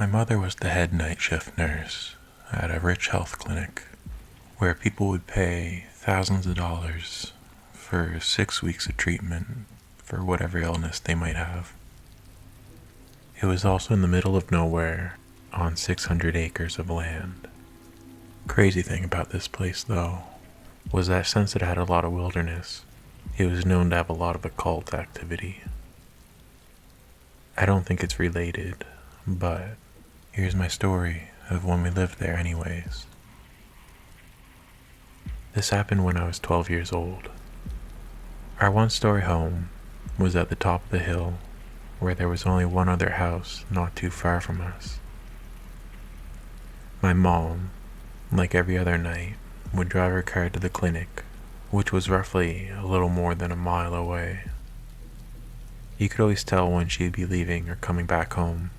My mother was the head night shift nurse at a rich health clinic where people would pay thousands of dollars for 6 weeks of treatment for whatever illness they might have. It was also in the middle of nowhere on 600 acres of land. Crazy thing about this place, though, was that since it had a lot of wilderness, it was known to have a lot of occult activity. I don't think it's related, but here's my story of when we lived there anyways. This happened when I was 12 years old. Our one-story home was at the top of the hill where there was only one other house not too far from us. My mom, like every other night, would drive her car to the clinic, which was roughly a little more than a mile away. You could always tell when she'd be leaving or coming back home.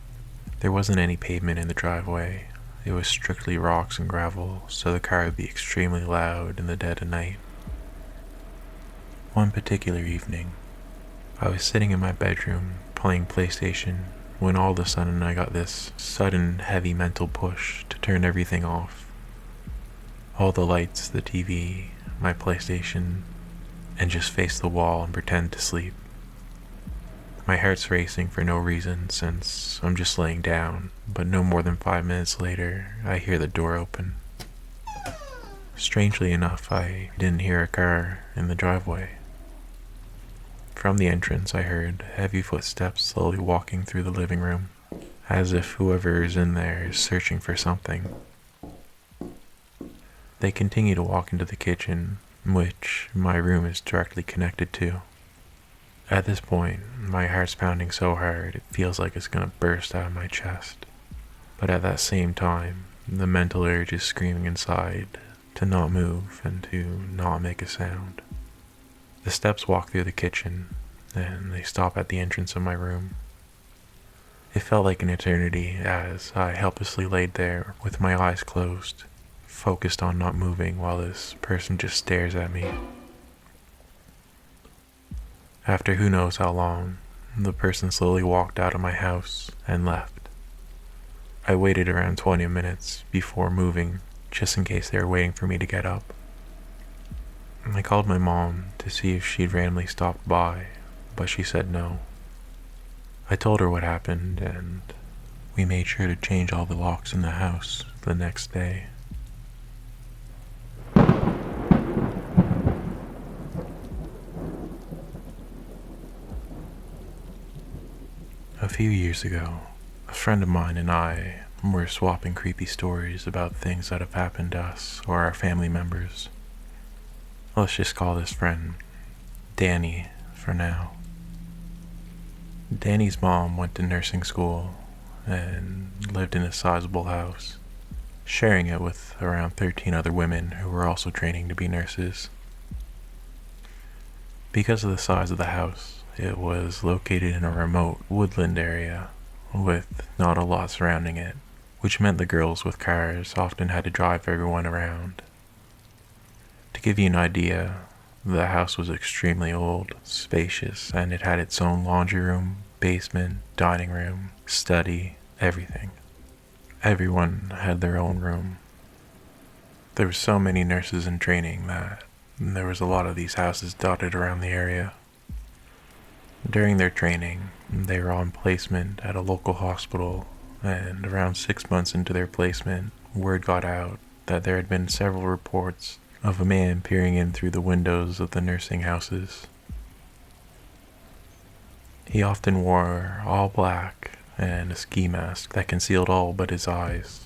There wasn't any pavement in the driveway. It was strictly rocks and gravel, so the car would be extremely loud in the dead of night. One particular evening, I was sitting in my bedroom playing PlayStation when all of a sudden I got this sudden heavy mental push to turn everything off. All the lights, the TV, my PlayStation, and just face the wall and pretend to sleep. My heart's racing for no reason since I'm just laying down, but no more than 5 minutes later, I hear the door open. Strangely enough, I didn't hear a car in the driveway. From the entrance, I heard heavy footsteps slowly walking through the living room, as if whoever is in there is searching for something. They continue to walk into the kitchen, which my room is directly connected to. At this point, my heart's pounding so hard it feels like it's gonna burst out of my chest. But at that same time, the mental urge is screaming inside to not move and to not make a sound. The steps walk through the kitchen, and they stop at the entrance of my room. It felt like an eternity as I helplessly laid there with my eyes closed, focused on not moving while this person just stares at me. After who knows how long, the person slowly walked out of my house and left. I waited around 20 minutes before moving, just in case they were waiting for me to get up. I called my mom to see if she'd randomly stopped by, but she said no. I told her what happened, and we made sure to change all the locks in the house the next day. A few years ago, a friend of mine and I were swapping creepy stories about things that have happened to us or our family members. Let's just call this friend Danny for now. Danny's mom went to nursing school and lived in a sizable house, sharing it with around 13 other women who were also training to be nurses. Because of the size of the house, it was located in a remote woodland area with not a lot surrounding it, which meant the girls with cars often had to drive everyone around. To give you an idea, the house was extremely old, spacious, and it had its own laundry room, basement, dining room, study, everything. Everyone had their own room. There were so many nurses in training that there was a lot of these houses dotted around the area. During their training, they were on placement at a local hospital, and around 6 months into their placement, word got out that there had been several reports of a man peering in through the windows of the nursing houses. He often wore all black and a ski mask that concealed all but his eyes.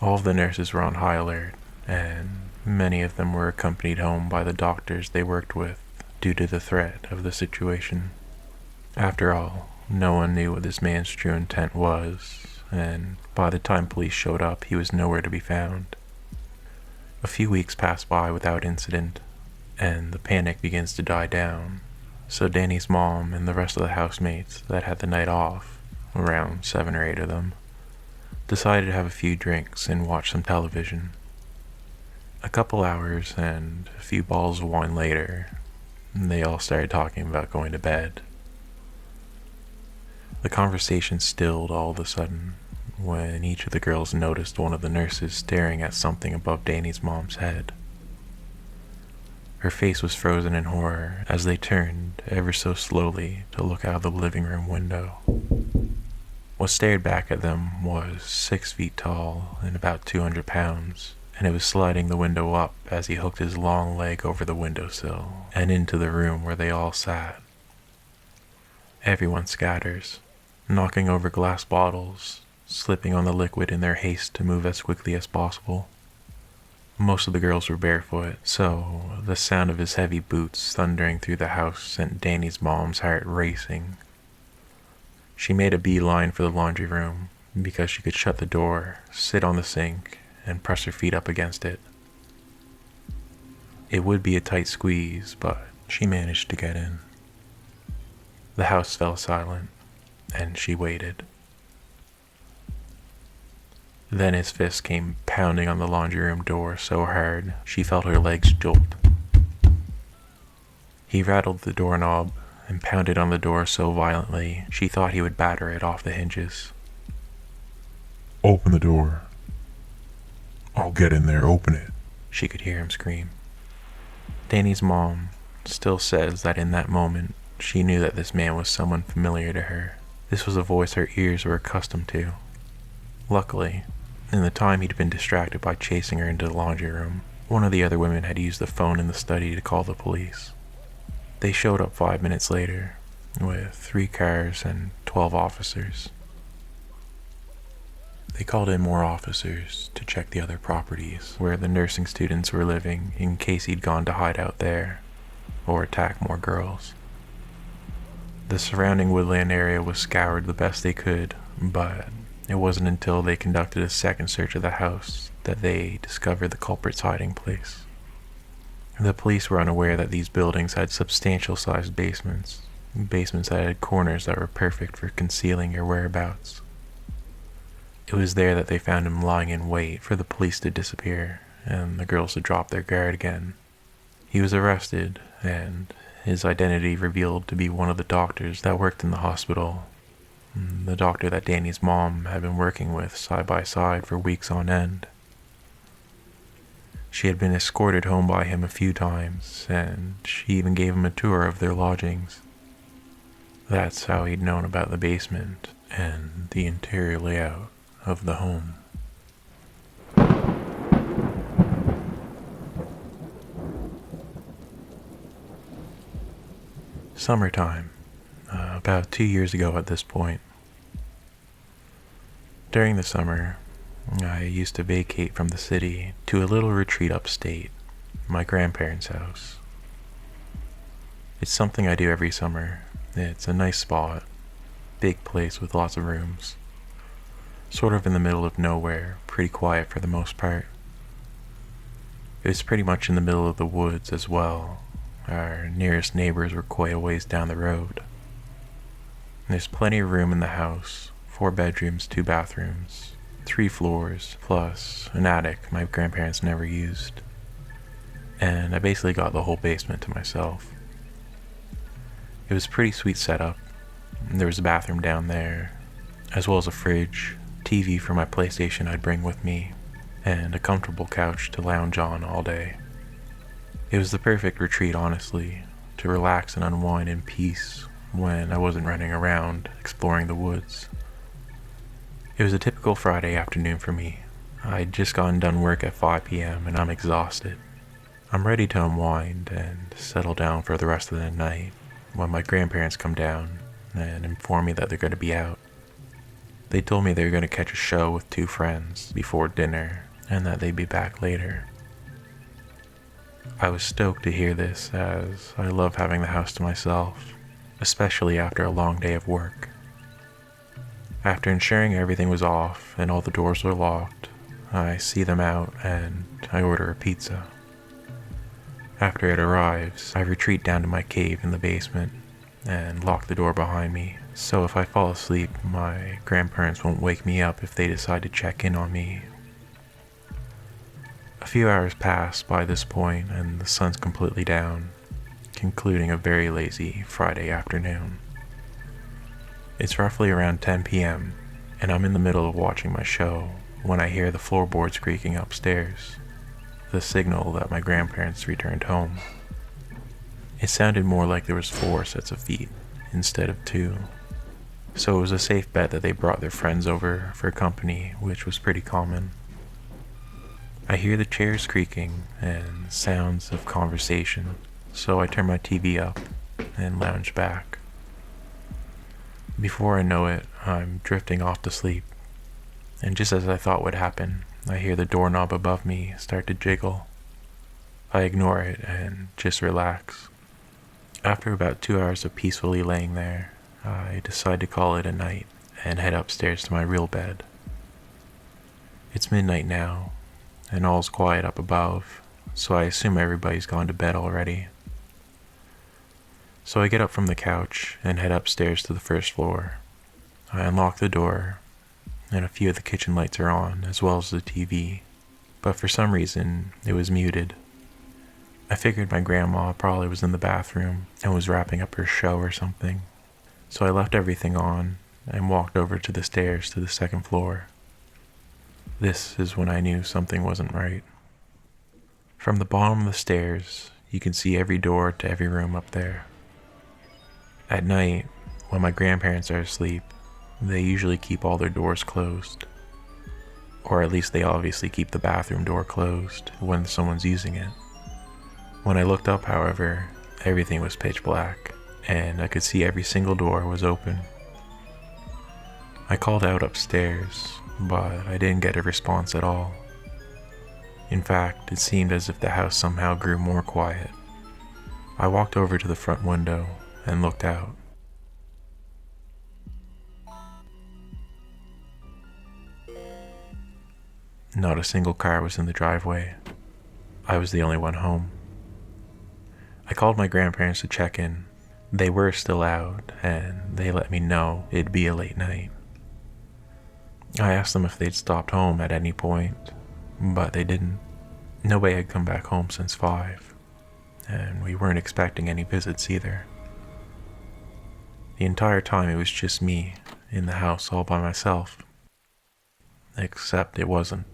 All of the nurses were on high alert, and many of them were accompanied home by the doctors they worked with due to the threat of the situation. After all, no one knew what this man's true intent was, and by the time police showed up, he was nowhere to be found. A few weeks pass by without incident, and the panic begins to die down, so Danny's mom and the rest of the housemates that had the night off, around 7 or 8 of them, decided to have a few drinks and watch some television. A couple hours and a few bottles of wine later, they all started talking about going to bed. The conversation stilled all of a sudden when each of the girls noticed one of the nurses staring at something above Danny's mom's head. Her face was frozen in horror as they turned ever so slowly to look out of the living room window. What stared back at them was 6 feet tall and about 200 pounds, and it was sliding the window up as he hooked his long leg over the windowsill and into the room where they all sat. Everyone scatters, knocking over glass bottles, slipping on the liquid in their haste to move as quickly as possible. Most of the girls were barefoot, so the sound of his heavy boots thundering through the house sent Danny's mom's heart racing. She made a beeline for the laundry room because she could shut the door, sit on the sink, and press her feet up against it. It would be a tight squeeze, but she managed to get in. The house fell silent, and she waited. Then his fist came pounding on the laundry room door so hard she felt her legs jolt. He rattled the doorknob and pounded on the door so violently she thought he would batter it off the hinges. "Open the door. I'll get in there, open it," she could hear him scream. Danny's mom still says that in that moment she knew that this man was someone familiar to her. This was a voice her ears were accustomed to. Luckily, in the time he'd been distracted by chasing her into the laundry room, one of the other women had used the phone in the study to call the police. They showed up 5 minutes later, with 3 cars and 12 officers. They called in more officers to check the other properties where the nursing students were living in case he'd gone to hide out there or attack more girls. The surrounding woodland area was scoured the best they could, but it wasn't until they conducted a second search of the house that they discovered the culprit's hiding place. The police were unaware that these buildings had substantial-sized basements that had corners that were perfect for concealing your whereabouts. It was there that they found him lying in wait for the police to disappear and the girls to drop their guard again. He was arrested, and his identity revealed to be one of the doctors that worked in the hospital, the doctor that Danny's mom had been working with side by side for weeks on end. She had been escorted home by him a few times, and she even gave him a tour of their lodgings. That's how he'd known about the basement and the interior layout of the home. Summertime, about 2 years ago at this point. During the summer, I used to vacate from the city to a little retreat upstate, my grandparents' house. It's something I do every summer. It's a nice spot, big place with lots of rooms. Sort of in the middle of nowhere, pretty quiet for the most part. It was pretty much in the middle of the woods as well. Our nearest neighbors were quite a ways down the road. There's plenty of room in the house, 4 bedrooms, 2 bathrooms, 3 floors, plus an attic my grandparents never used. And I basically got the whole basement to myself. It was a pretty sweet setup. There was a bathroom down there, as well as a fridge, TV for my PlayStation I'd bring with me, and a comfortable couch to lounge on all day. It was the perfect retreat, honestly, to relax and unwind in peace when I wasn't running around exploring the woods. It was a typical Friday afternoon for me. I'd just gotten done work at 5 p.m. and I'm exhausted. I'm ready to unwind and settle down for the rest of the night when my grandparents come down and inform me that they're going to be out. They told me they were going to catch a show with 2 friends before dinner and that they'd be back later. I was stoked to hear this, as I love having the house to myself, especially after a long day of work. After ensuring everything was off and all the doors were locked, I see them out and I order a pizza. After it arrives, I retreat down to my cave in the basement and lock the door behind me, so if I fall asleep, my grandparents won't wake me up if they decide to check in on me. A few hours pass by this point and the sun's completely down, concluding a very lazy Friday afternoon. It's roughly around 10 p.m., and I'm in the middle of watching my show when I hear the floorboards creaking upstairs, the signal that my grandparents returned home. It sounded more like there was 4 sets of feet instead of 2, so it was a safe bet that they brought their friends over for company, which was pretty common. I hear the chairs creaking and sounds of conversation, so I turn my TV up and lounge back. Before I know it, I'm drifting off to sleep, and just as I thought would happen, I hear the doorknob above me start to jiggle. I ignore it and just relax. After about 2 hours of peacefully laying there, I decide to call it a night and head upstairs to my real bed. It's midnight now, and all's quiet up above, so I assume everybody's gone to bed already. So I get up from the couch and head upstairs to the first floor. I unlock the door, and a few of the kitchen lights are on, as well as the TV, but for some reason, it was muted. I figured my grandma probably was in the bathroom and was wrapping up her show or something, so I left everything on and walked over to the stairs to the second floor. This is when I knew something wasn't right. From the bottom of the stairs, you can see every door to every room up there. At night, when my grandparents are asleep, they usually keep all their doors closed. Or at least they obviously keep the bathroom door closed when someone's using it. When I looked up, however, everything was pitch black, and I could see every single door was open. I called out upstairs, but I didn't get a response at all. In fact, it seemed as if the house somehow grew more quiet. I walked over to the front window and looked out. Not a single car was in the driveway. I was the only one home. I called my grandparents to check in. They were still out, and they let me know it'd be a late night. I asked them if they'd stopped home at any point, but they didn't. Nobody had come back home since 5, and we weren't expecting any visits either. The entire time it was just me in the house all by myself. Except it wasn't.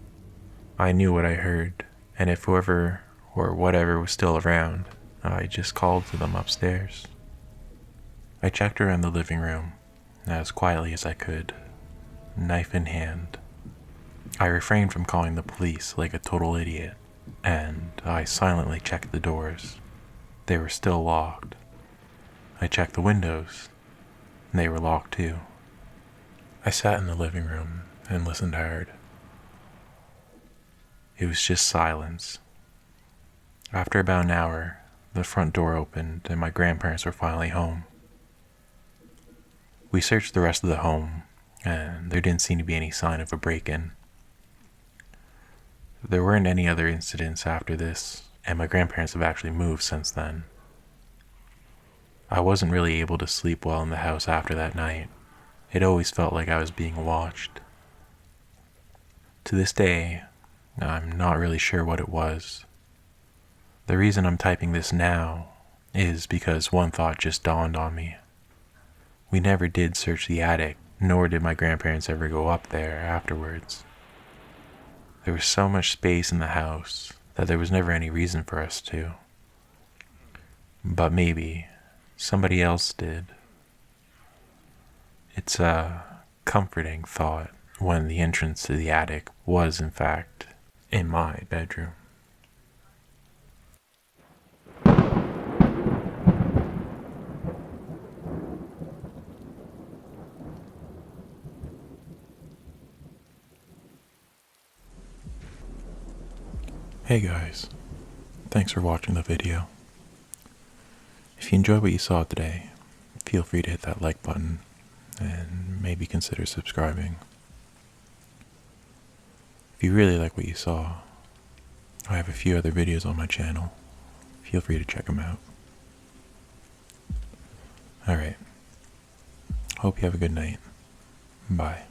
I knew what I heard, and if whoever or whatever was still around, I just called to them upstairs. I checked around the living room, as quietly as I could, knife in hand. I refrained from calling the police like a total idiot, and I silently checked the doors. They were still locked. I checked the windows. They were locked too. I sat in the living room and listened hard. It was just silence. After about an hour, the front door opened and my grandparents were finally home. We searched the rest of the home, and there didn't seem to be any sign of a break-in. There weren't any other incidents after this, and my grandparents have actually moved since then. I wasn't really able to sleep well in the house after that night. It always felt like I was being watched. To this day, I'm not really sure what it was. The reason I'm typing this now is because one thought just dawned on me. We never did search the attic, nor did my grandparents ever go up there afterwards. There was so much space in the house that there was never any reason for us to. But maybe somebody else did. It's a comforting thought when the entrance to the attic was, in fact, in my bedroom. Hey guys, thanks for watching the video. If you enjoyed what you saw today, feel free to hit that like button and maybe consider subscribing. If you really like what you saw, I have a few other videos on my channel. Feel free to check them out. Alright, hope you have a good night. Bye.